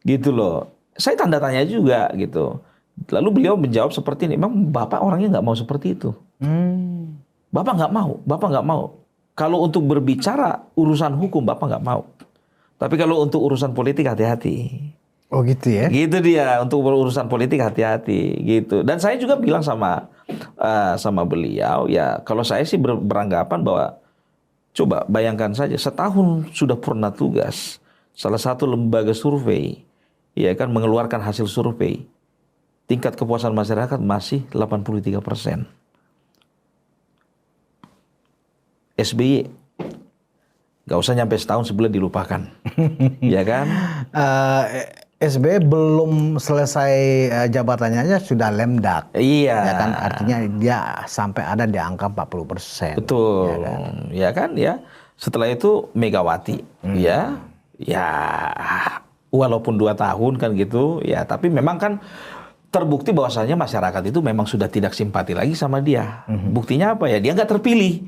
gitu loh. Saya tanda tanya juga gitu. Lalu beliau menjawab seperti ini, memang Bapak orangnya nggak mau seperti itu, Bapak nggak mau. Kalau untuk berbicara urusan hukum Bapak nggak mau, tapi kalau untuk urusan politik hati-hati. Oh gitu ya? Gitu dia, untuk urusan politik hati-hati gitu. Dan saya juga bilang sama beliau, ya kalau saya sih beranggapan bahwa coba bayangkan saja setahun sudah purna tugas, salah satu lembaga survei ya kan mengeluarkan hasil survei, tingkat kepuasan masyarakat masih 83%. SBY nggak usah nyampe setahun sebulan dilupakan, ya kan? SBY belum selesai jabatannya aja sudah lemdak. Iya. Ya kan, artinya dia sampai ada di angka 40%. Betul. Ya kan? Ya kan ya. Setelah itu Megawati, ya walaupun 2 tahun kan gitu, ya tapi memang kan terbukti bahwasanya masyarakat itu memang sudah tidak simpati lagi sama dia. Buktinya apa ya? Dia nggak terpilih,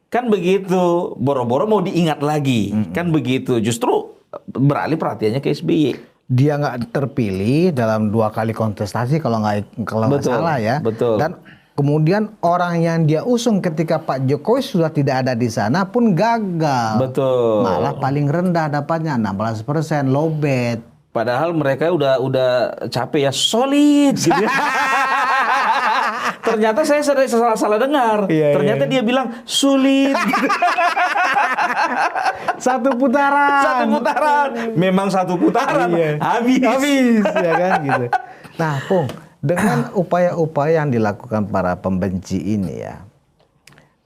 kan begitu. Boro-boro mau diingat lagi, kan begitu. Justru beralih perhatiannya ke SBY. Dia nggak terpilih dalam 2 kali kontestasi kalau nggak salah ya. Betul. Dan kemudian orang yang dia usung ketika Pak Jokowi sudah tidak ada di sana pun gagal. Betul. Malah paling rendah dapatnya 16%, lowbat. Padahal mereka udah capek ya, solid gitu. Ternyata saya salah dengar. Iya, Ternyata dia bilang sulit. Gitu. Satu putaran. Memang satu putaran. Iya. Habis ya kan gitu. Nah, Pung, dengan upaya-upaya yang dilakukan para pembenci ini ya,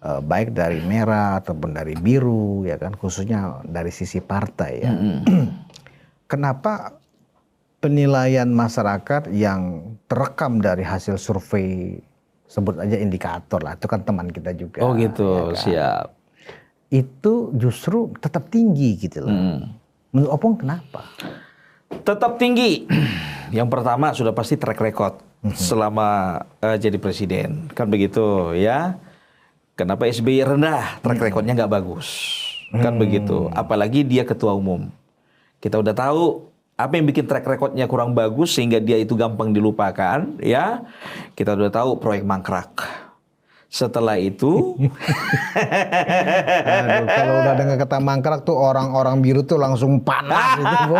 baik dari merah ataupun dari biru ya kan, khususnya dari sisi partai ya. Kenapa penilaian masyarakat yang terekam dari hasil survei, sebut aja indikator lah, itu kan teman kita juga. Oh gitu, ya kan? siap. Itu justru tetap tinggi gitu loh. Menurut Opung kenapa? Tetap tinggi. Yang pertama sudah pasti track record selama jadi presiden, kan begitu ya. Kenapa SBY rendah? Track recordnya nggak bagus, kan begitu. Apalagi dia ketua umum. Kita udah tahu apa yang bikin track recordnya kurang bagus sehingga dia itu gampang dilupakan, ya. Kita udah tahu proyek mangkrak. Setelah itu, aduh, kalau udah dengar kata mangkrak tuh orang-orang biru tuh langsung panas gitu.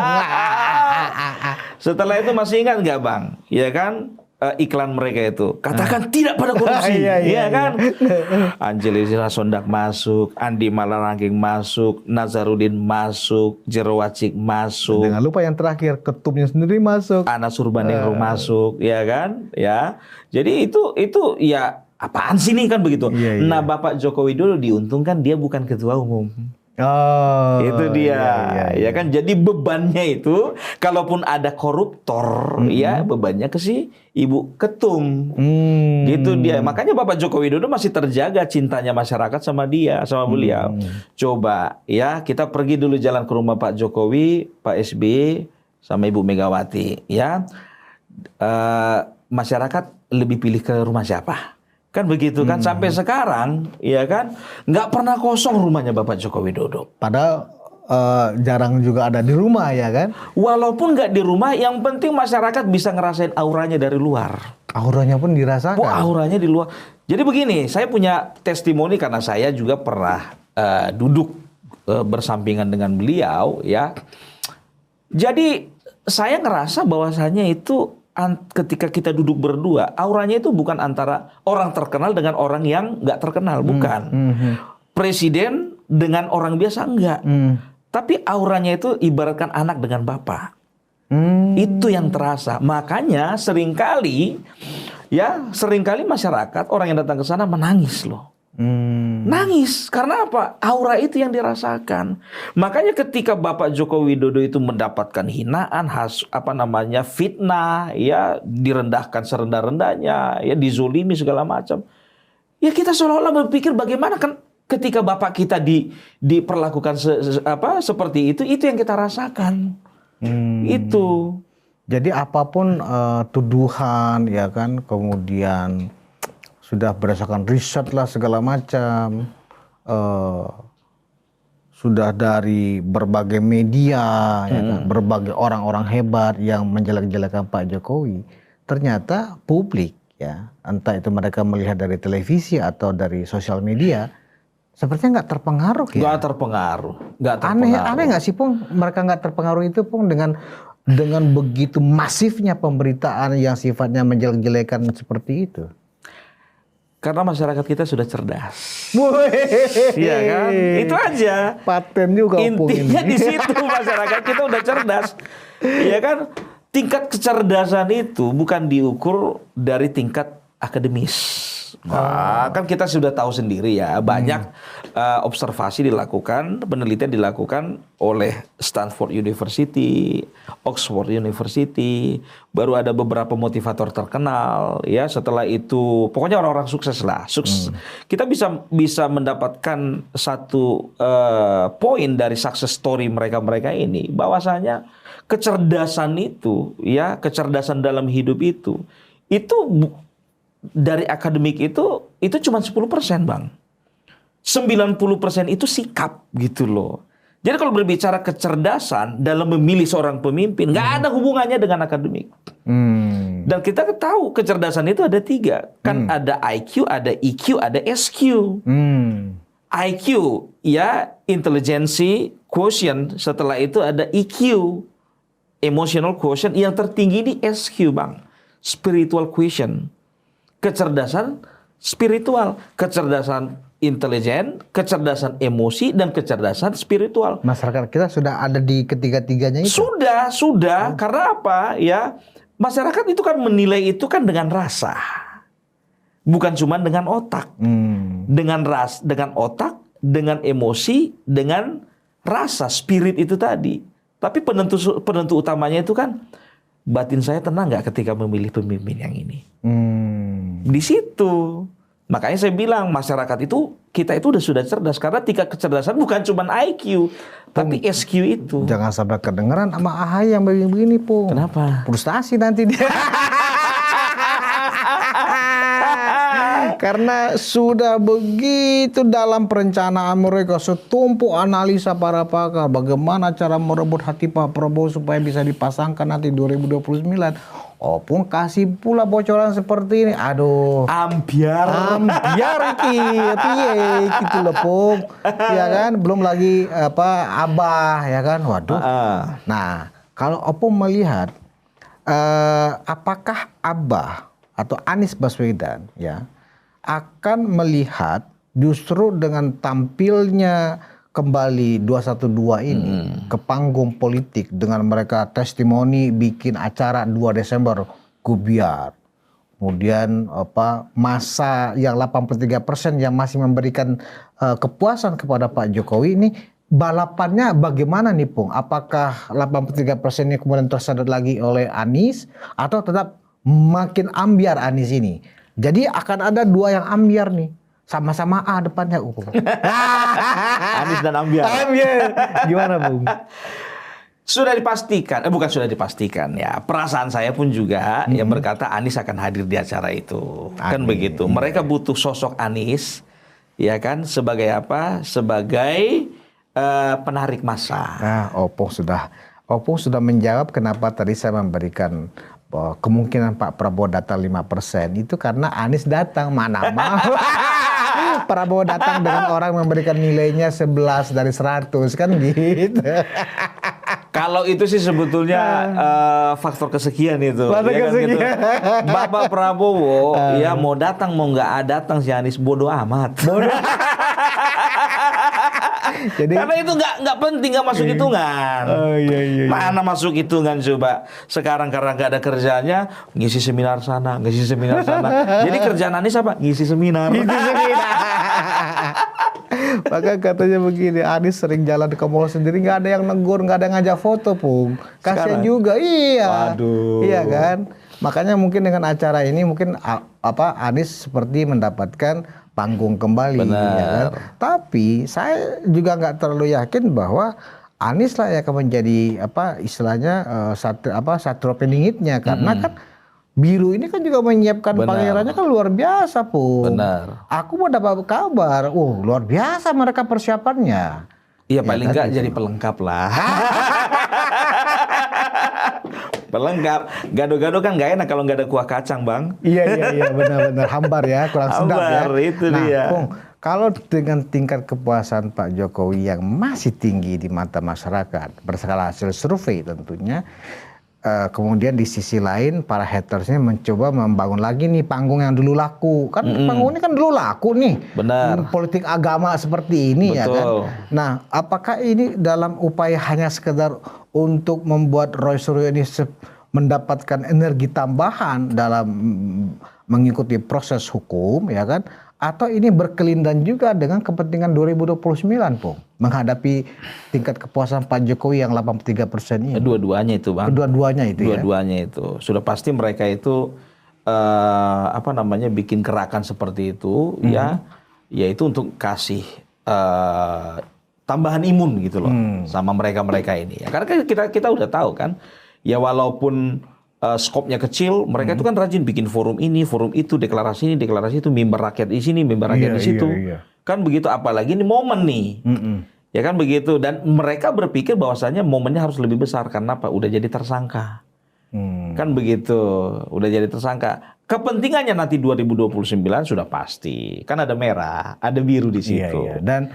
setelah itu masih ingat nggak Bang? Ya kan? Iklan mereka itu katakan tidak pada korupsi, iya kan? Angelina Sondak masuk, Andi Malarangking masuk, Nazarudin masuk, Jerowacik masuk, Jangan lupa yang terakhir ketumnya sendiri masuk, Ana Surbaningrum masuk, ya kan? Ya, jadi itu ya apaan sih nih kan begitu. Iya. Nah, Bapak Joko Widodo diuntungkan dia bukan ketua umum. Oh, Itu dia, iya. ya kan? Jadi bebannya itu, kalaupun ada koruptor, ya bebannya ke si ibu ketum, gitu dia. Makanya Bapak Joko Widodo masih terjaga cintanya masyarakat sama dia, sama beliau. Coba, ya kita pergi dulu jalan ke rumah Pak Jokowi, Pak SBY, sama Ibu Megawati, ya. Masyarakat lebih pilih ke rumah siapa? Kan begitu kan, sampai sekarang ya kan nggak pernah kosong rumahnya Bapak Joko Widodo. Padahal jarang juga ada di rumah ya kan. Walaupun nggak di rumah, yang penting masyarakat bisa ngerasain auranya dari luar. Auranya pun dirasakan. Oh, auranya di luar. Jadi begini, saya punya testimoni karena saya juga pernah duduk bersampingan dengan beliau ya. Jadi saya ngerasa bahwasannya itu ketika kita duduk berdua, auranya itu bukan antara orang terkenal dengan orang yang nggak terkenal, bukan. Presiden dengan orang biasa enggak. Tapi auranya itu ibaratkan anak dengan bapak. Itu yang terasa. Makanya seringkali masyarakat, orang yang datang ke sana menangis loh. Nangis karena apa? Aura itu yang dirasakan. Makanya ketika Bapak Joko Widodo itu mendapatkan hinaan, fitnah, ya direndahkan serendah-rendahnya, ya dizolimi segala macam. Ya kita seolah-olah berpikir bagaimana kan ketika Bapak kita diperlakukan seperti itu yang kita rasakan. Itu. Jadi apapun tuduhan ya kan, kemudian sudah berdasarkan riset lah segala macam, sudah dari berbagai media, ya kan? Berbagai orang-orang hebat yang menjelek-jelekan Pak Jokowi, ternyata publik ya, entah itu mereka melihat dari televisi atau dari sosial media, sepertinya nggak terpengaruh ya. Nggak terpengaruh. Aneh nggak sih Pung, mereka nggak terpengaruh itu Pung dengan begitu masifnya pemberitaan yang sifatnya menjelek-jelekan seperti itu. Karena masyarakat kita sudah cerdas. Iya kan? Itu aja. Paten juga intinya di situ, masyarakat kita udah cerdas. Iya kan? Tingkat kecerdasan itu bukan diukur dari tingkat akademis. Nah, kan kita sudah tahu sendiri ya, banyak observasi dilakukan, penelitian dilakukan oleh Stanford University, Oxford University, baru ada beberapa motivator terkenal, ya. Setelah itu, pokoknya orang-orang sukses lah. Kita bisa mendapatkan satu poin dari success story mereka ini, bahwasanya kecerdasan itu, ya, kecerdasan dalam hidup itu dari akademik itu cuma 10%, Bang. 90% itu sikap gitu loh. Jadi kalau berbicara kecerdasan dalam memilih seorang pemimpin, nggak ada hubungannya dengan akademik. Dan kita tahu kecerdasan itu ada 3. Kan ada IQ, ada EQ, ada SQ. IQ, ya, intelligence quotient. Setelah itu ada EQ, emotional quotient. Yang tertinggi di SQ, Bang. Spiritual quotient. Kecerdasan spiritual. Kecerdasan intelijen, kecerdasan emosi, dan kecerdasan spiritual. Masyarakat kita sudah ada di ketiga-tiganya itu? Sudah. Karena apa? Ya, masyarakat itu kan menilai itu kan dengan rasa. Bukan cuma dengan otak. Dengan otak, dengan emosi, dengan rasa, spirit itu tadi. Tapi penentu utamanya itu kan, batin saya tenang nggak ketika memilih pemimpin yang ini. Di situ. Makanya saya bilang masyarakat itu, kita itu sudah cerdas. Karena tingkat kecerdasan bukan cuma IQ, tapi SQ itu. Jangan sampai kedengeran sama AHY yang begini-begini, Pung. Kenapa? Frustasi nanti dia. Karena sudah begitu dalam perencanaan mereka, setumpuk analisa para pakar bagaimana cara merebut hati Pak Prabowo supaya bisa dipasangkan nanti 2029. Opung kasih pula bocoran seperti ini. Aduh. Ambiar iki. Piye gitu loh, Pung. Ya kan, belum lagi Abah, ya kan. Waduh. Nah, kalau Opung melihat apakah Abah atau Anies Baswedan, ya, akan melihat justru dengan tampilnya kembali 212 ini ke panggung politik dengan mereka testimoni bikin acara 2 Desember Gubiar. Kemudian masa yang 83% yang masih memberikan kepuasan kepada Pak Jokowi ini, balapannya bagaimana nih, Pung? Apakah 83% ini kemudian tersedot lagi oleh Anies atau tetap makin ambiar Anies ini? Jadi akan ada 2 yang ambiar nih. Sama-sama A depannya. Anies dan ambiar. Gimana, Bung? Sudah dipastikan, bukan sudah dipastikan ya. Perasaan saya pun juga yang berkata Anies akan hadir di acara itu. Kan begitu. Mereka butuh sosok Anies, ya kan, sebagai apa? Sebagai penarik massa. Nah, Opung sudah menjawab kenapa tadi saya memberikan kemungkinan Pak Prabowo datang 5%. Itu karena Anies datang, mana mau. Prabowo datang dengan orang memberikan nilainya 11 dari 100 kan gitu. Kalau itu sih sebetulnya faktor kesekian itu. Faktor ya kesekian. Kan, gitu. Bapak Prabowo ya mau datang mau nggak datang si Anies bodoh amat. Jadi, karena itu nggak penting, nggak masuk hitungan. Iya. Mana masuk hitungan coba? Sekarang karena nggak ada kerjanya, ngisi seminar sana, ngisi seminar sana. Jadi kerjaan Anies apa? Ngisi seminar. Maka katanya begini, Anies sering jalan ke mall sendiri, nggak ada yang negur, nggak ada yang ngajak foto, Pung. Kasian juga, iya. Waduh. Iya kan? Makanya mungkin dengan acara ini mungkin Anies seperti mendapatkan panggung kembali. Ya kan? Tapi saya juga nggak terlalu yakin bahwa Anies lah yang akan menjadi istilahnya satu peningitnya, karena kan Biru ini kan juga menyiapkan pangerannya kan luar biasa, Pung. Benar. Aku mau dapat kabar, luar biasa mereka persiapannya. Iya, paling nggak jadi pelengkap lah. Pelengkap. Gado-gado kan nggak enak kalau nggak ada kuah kacang, Bang. Iya, benar-benar hambar ya, kurang sedap ya. Itu dia. Pung, kalau dengan tingkat kepuasan Pak Jokowi yang masih tinggi di mata masyarakat, berskala hasil survei tentunya, kemudian di sisi lain para hatersnya mencoba membangun lagi nih panggung yang dulu laku. Kan panggung ini kan dulu laku nih. Benar. Politik agama seperti ini. Betul. Ya kan. Nah, apakah ini dalam upaya hanya sekedar untuk membuat Roy Suryo ini mendapatkan energi tambahan dalam mengikuti proses hukum, ya kan? atau ini berkelindan juga dengan kepentingan 2029, Pung, menghadapi tingkat kepuasan Pak Jokowi yang 83% ini? Dua-duanya itu, Bang. Kedua-duanya itu ya. Dua-duanya itu. Sudah pasti mereka itu bikin gerakan seperti itu ya, yaitu untuk kasih tambahan imun gitu loh sama mereka-mereka ini. Ya, karena kita udah tahu kan, ya walaupun skopnya kecil, mereka itu kan rajin bikin forum ini, forum itu, deklarasi ini, deklarasi itu, mimbar rakyat di sini, mimbar rakyat di situ. Kan begitu, apalagi ini momen nih. Ya kan begitu, dan mereka berpikir bahwasanya momennya harus lebih besar karena apa? Udah jadi tersangka. Kan begitu, udah jadi tersangka. Kepentingannya nanti 2029 sudah pasti. Kan ada merah, ada biru di situ. Dan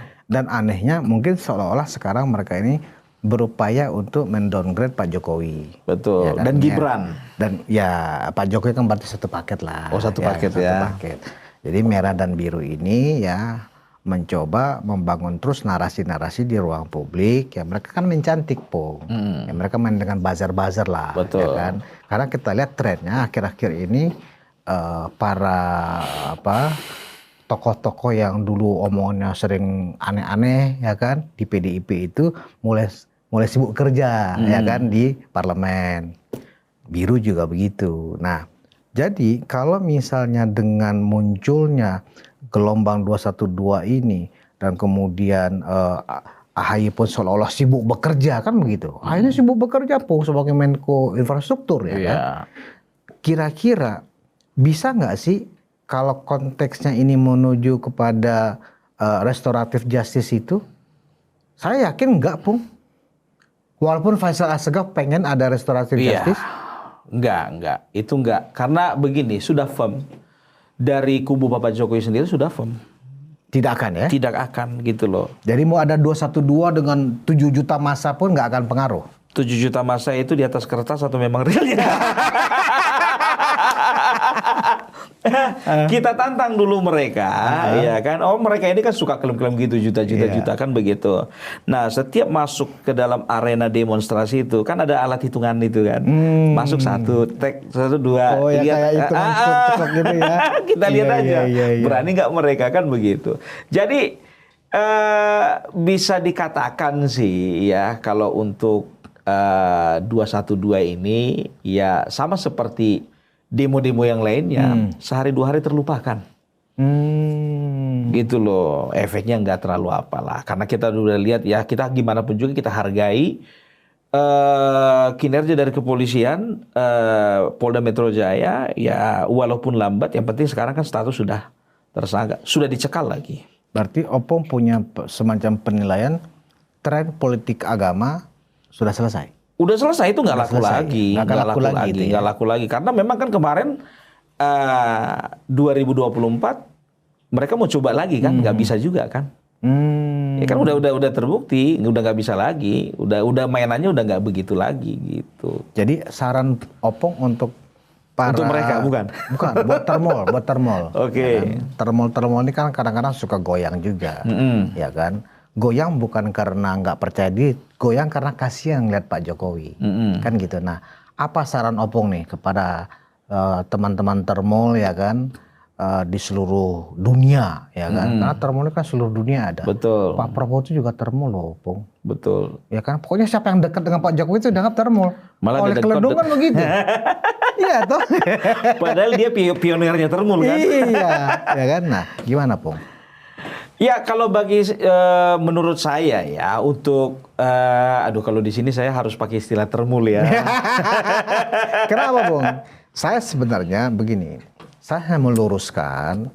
anehnya mungkin seolah-olah sekarang mereka ini berupaya untuk mendowngrade Pak Jokowi. Betul. Ya kan? Dan Gibran. Dan ya Pak Jokowi kan berarti satu paket lah. Oh, satu paket ya. Satu paket. Jadi merah dan biru ini ya mencoba membangun terus narasi-narasi di ruang publik. Ya mereka kan mencantik, Pung. Ya, mereka main dengan buzzer-buzzer lah. Betul. Ya kan? Karena kita lihat trennya akhir-akhir ini para tokoh-tokoh yang dulu omongannya sering aneh-aneh ya kan di PDIP itu mulai sibuk kerja ya kan di parlemen. Biru juga begitu. Nah, jadi kalau misalnya dengan munculnya gelombang 212 ini dan kemudian AHY pun seolah-olah sibuk bekerja kan begitu. AHY sibuk bekerja Pung sebagai Menko Infrastruktur ya kan. Kira-kira bisa nggak sih kalau konteksnya ini menuju kepada restoratif justice itu? Saya yakin enggak, Pung. Walaupun Faisal Assegaf pengen ada restoratif justice. Enggak. Itu enggak. Karena begini, sudah firm. Dari kubu Bapak Jokowi sendiri sudah firm. Tidak akan ya? Tidak akan gitu loh. Jadi mau ada 212 dengan 7 juta massa pun nggak akan pengaruh? 7 juta massa itu di atas kertas atau memang realnya? Kita tantang dulu mereka, ya kan? Oh, mereka ini kan suka klaim-klaim gitu juta kan begitu. Nah, setiap masuk ke dalam arena demonstrasi itu kan ada alat hitungan itu kan. Masuk 1, tek 1, 2. Oh ya, kayak hitungan stok gitu ya. Kita lihat aja. Berani nggak mereka kan begitu. Jadi bisa dikatakan sih ya kalau untuk 212 ini ya sama seperti demo-demo yang lainnya, sehari 2 hari terlupakan. Gitu loh, efeknya nggak terlalu apalah. Karena kita udah lihat ya, kita gimana pun juga kita hargai kinerja dari kepolisian, Polda Metro Jaya, ya walaupun lambat, yang penting sekarang kan status sudah tersangka, sudah dicekal lagi. Berarti Opung punya semacam penilaian tren politik agama sudah selesai? Udah selesai, itu nggak laku lagi, nggak laku lagi. Karena memang kan kemarin 2024 mereka mau coba lagi kan, nggak bisa juga kan? Ya kan udah terbukti, udah nggak bisa lagi, udah mainannya udah nggak begitu lagi gitu. Jadi saran Opung untuk mereka bukan buat termol. Oke. Ya kan? Termol ini kan kadang-kadang suka goyang juga, ya kan? Goyang bukan karena nggak percaya diri, goyang karena kasihan ngeliat Pak Jokowi, kan gitu. Nah, apa saran Opung nih kepada teman-teman termol ya kan di seluruh dunia ya kan? Karena termol ini kan seluruh dunia ada. Betul. Pak Prabowo itu juga termol loh, Opung. Betul. Ya kan, pokoknya siapa yang dekat dengan Pak Jokowi itu dianggap termol. Malah oleh kelendung kan begitu. Iya toh. Padahal dia pionirnya termol kan. Iya, ya kan. Nah, gimana Pung? Ya kalau menurut saya ya untuk kalau di sini saya harus pakai istilah termul ya. Kenapa Bung? Saya sebenarnya begini, saya meluruskan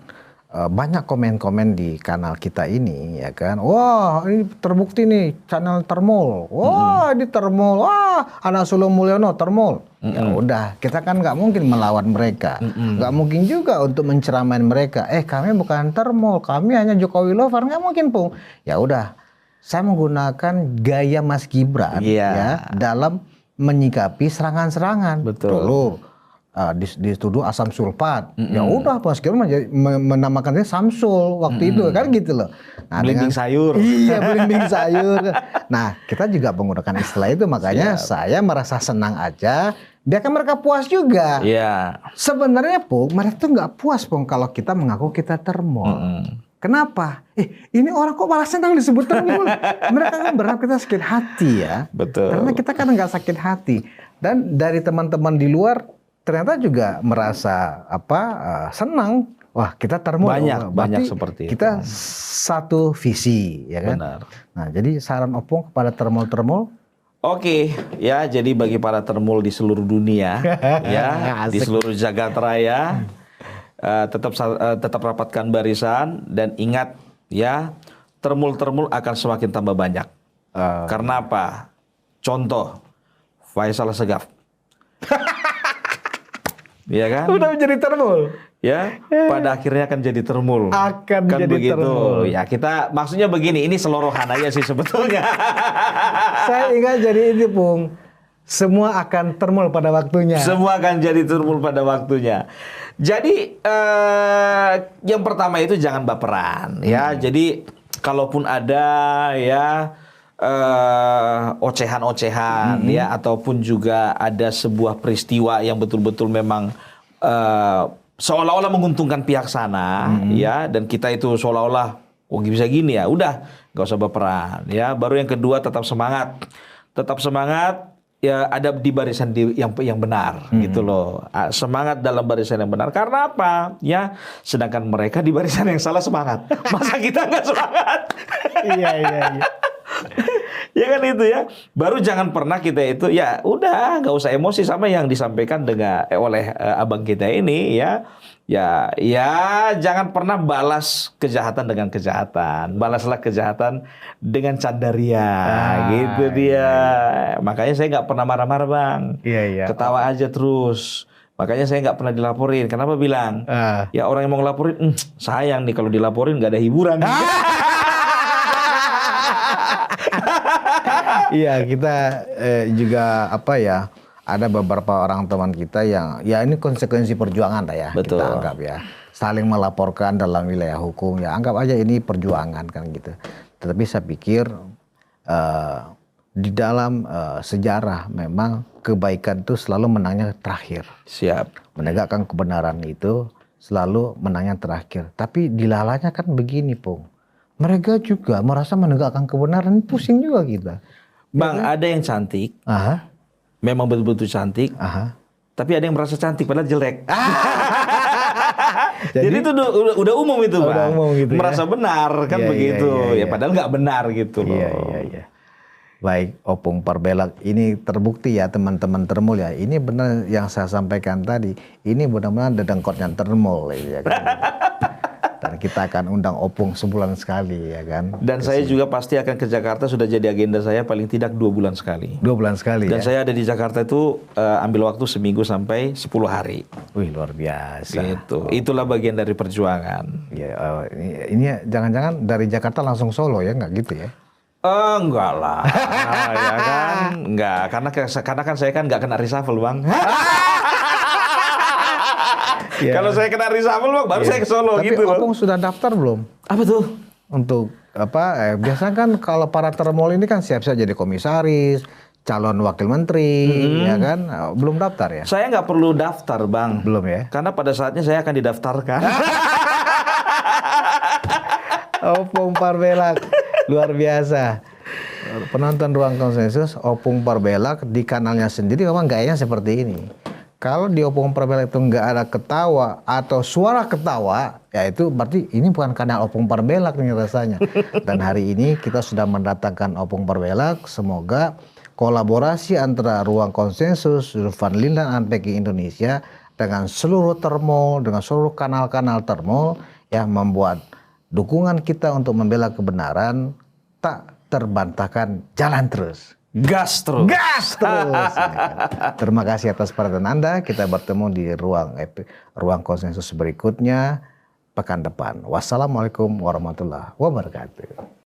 banyak komen-komen di kanal kita ini ya kan. Wah ini terbukti nih channel termul. Wah ini termul. Wah anak sulung Mulyono termul. Ya udah, kita kan nggak mungkin melawan mereka, nggak mungkin juga untuk menceramain mereka. Kami bukan termul, kami hanya Jokowi lover, nggak mungkin Pung. Ya udah, saya menggunakan gaya Mas Gibran ya dalam menyikapi serangan-serangan. Betul. Dulu dituduh asam sulfat, ya udah Mas Gibran menamakannya Samsul waktu itu kan gitu loh. Nah, belimbing sayur. Iya, belimbing sayur. Nah, kita juga menggunakan istilah itu, makanya saya merasa senang aja biarkan mereka puas juga. Iya. Sebenarnya Pung, mereka tuh nggak puas Pung kalau kita mengaku kita termol. Kenapa? Ini orang kok malah senang disebut termol. Mereka kan berharap kita sakit hati ya. Betul. Karena kita kan nggak sakit hati. Dan dari teman-teman di luar ternyata juga merasa senang. Wah, kita termol. Banyak Berarti seperti itu. kita satu visi, ya kan? Benar. Nah, jadi saran Opung kepada termol-termol. Oke, ya jadi bagi para termul di seluruh dunia, ya di Asik. seluruh jagat raya, tetap rapatkan barisan dan ingat ya termul akan semakin tambah banyak. Karena apa? Contoh, Faisal Segaf, ya kan? Udah menjadi termol. Ya, pada akhirnya akan jadi termul. Akan kan jadi begitu. termul. Ya kita maksudnya begini, ini selorohan aja sih sebetulnya. Saya ingat jadi ini Pung, semua akan termol pada waktunya. Semua akan jadi termul pada waktunya. Jadi yang pertama itu jangan baperan, ya. Jadi kalaupun ada ya ocehan-ocehan, ya, ataupun juga ada sebuah peristiwa yang betul-betul memang seolah-olah menguntungkan pihak sana, ya, dan kita itu seolah-olah bisa gini ya, udah nggak usah baperan, ya. Baru yang kedua tetap semangat ya, ada di barisan yang benar, gitu loh. Semangat dalam barisan yang benar. Karena apa? Ya, sedangkan mereka di barisan yang salah semangat. Masa kita nggak semangat? Iya. Ya kan itu ya. Baru jangan pernah kita itu ya udah nggak usah emosi sama yang disampaikan oleh abang kita ini ya. Ya jangan pernah balas kejahatan dengan kejahatan. Balaslah kejahatan dengan candaria. Gitu dia. Iya. Makanya saya nggak pernah marah-marah, Bang. Iya. Ketawa aja terus. Makanya saya nggak pernah dilaporin. Kenapa bilang? Ya orang yang mau ngelaporin, sayang nih kalau dilaporin nggak ada hiburan. Iya, kita juga ada beberapa orang teman kita yang ya ini konsekuensi perjuangan lah ya. Betul. Kita anggap ya. Saling melaporkan dalam wilayah hukum ya, anggap aja ini perjuangan kan gitu. Tetapi saya pikir di dalam sejarah memang kebaikan itu selalu menangnya terakhir. Siap. Menegakkan kebenaran itu selalu menangnya terakhir. Tapi dilalanya kan begini, Pung. Mereka juga merasa menegakkan kebenaran, pusing juga kita. Bang, ada yang cantik, Aha. memang betul-betul cantik, Aha. tapi ada yang merasa cantik padahal jelek. Jadi Jadi itu udah umum itu, Bang. udah umum gitu ya. Merasa benar kan Iya, begitu. iya. Ya padahal nggak benar gitu loh. Iya. Baik, Opung Parbelak, ini terbukti ya teman-teman termul ya. Ini benar yang saya sampaikan tadi. Ini benar-benar dedengkotnya termul ya kan. Dan kita akan undang Opung sebulan sekali ya kan. Dan saya juga pasti akan ke Jakarta, sudah jadi agenda saya paling tidak 2 bulan sekali. 2 bulan sekali Dan ya. saya ada di Jakarta itu ambil waktu seminggu sampai 10 hari. Wih, luar biasa. Gitu. Itulah bagian dari perjuangan. Ya, ini jangan-jangan dari Jakarta langsung Solo ya, nggak gitu ya? Enggak lah, ya kan? Enggak, karena kan saya kan nggak kena reshuffle, Bang. Ya. Kalau saya kena reshuffle, Bang, baru saya ke Solo. Tapi gitu loh. Opung sudah daftar belum? Apa tuh? Untuk biasanya kan kalau para termol ini kan siap-siap jadi komisaris, calon wakil menteri, ya kan? Belum daftar ya? Saya nggak perlu daftar, Bang. Belum ya? Karena pada saatnya saya akan didaftarkan. Opung Parbelak, luar biasa. Penonton Ruang Konsensus, Opung Parbelak di kanalnya sendiri memang gayanya seperti ini. Kalau di Opung Parbelak itu nggak ada ketawa atau suara ketawa, ya itu berarti ini bukan kanal Opung Parbelak nih rasanya. Dan hari ini kita sudah mendatangkan Opung Parbelak. Semoga kolaborasi antara Ruang Konsensus, Van Lindan, Unpacking Indonesia dengan seluruh termol, dengan seluruh kanal-kanal termol yang membuat dukungan kita untuk membela kebenaran tak terbantahkan, jalan terus. Gas terus. Gas terus. Terima kasih atas perhatian Anda. Kita bertemu di ruang konsensus berikutnya pekan depan. Wassalamualaikum warahmatullahi wabarakatuh.